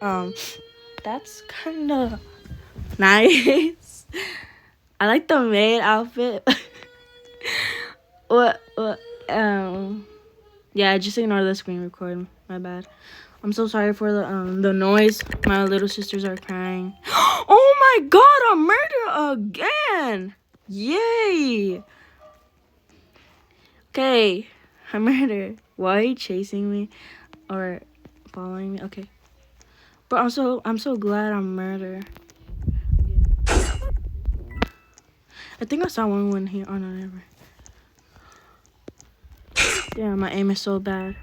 Um, that's kind of nice. I like the maid outfit. What? Yeah, just ignore the screen recording. My bad. I'm so sorry for the noise. My little sisters are crying. Oh my god, a murder again! Yay! Okay, a murder. Why are you chasing me or following me? Okay, but I'm so glad I'm murder. I think I saw one here. Oh no, never. Damn, my aim is so bad.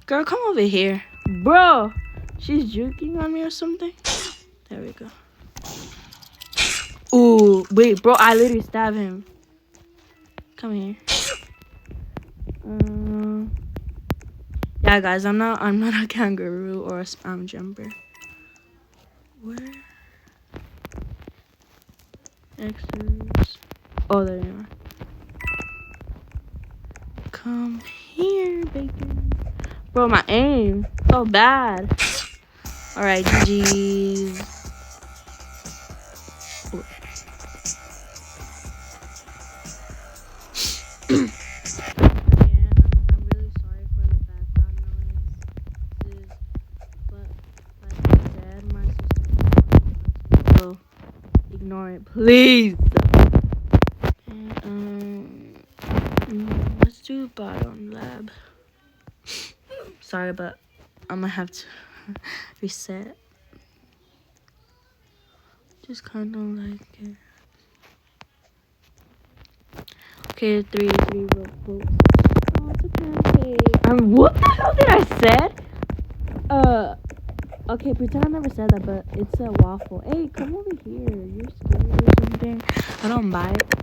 Girl, come over here. Bro, she's juking on me or something. There we go. Ooh, wait, bro, I literally stabbed him. Come here. Yeah, guys, I'm not a kangaroo or a spam jumper. Where? Extras. Oh, there you are. Come here, bacon. Bro, my aim so bad. All right, GG's. Ignore it, please. And, let's do bottom lab. Sorry, but I'm gonna have to reset. Just kind of like it. Okay, three votes. Oh, it's a pancake. What the hell did I said? Okay, pretend I never said that, but it's a waffle. Hey, come over here. You're scared or something? I don't buy it.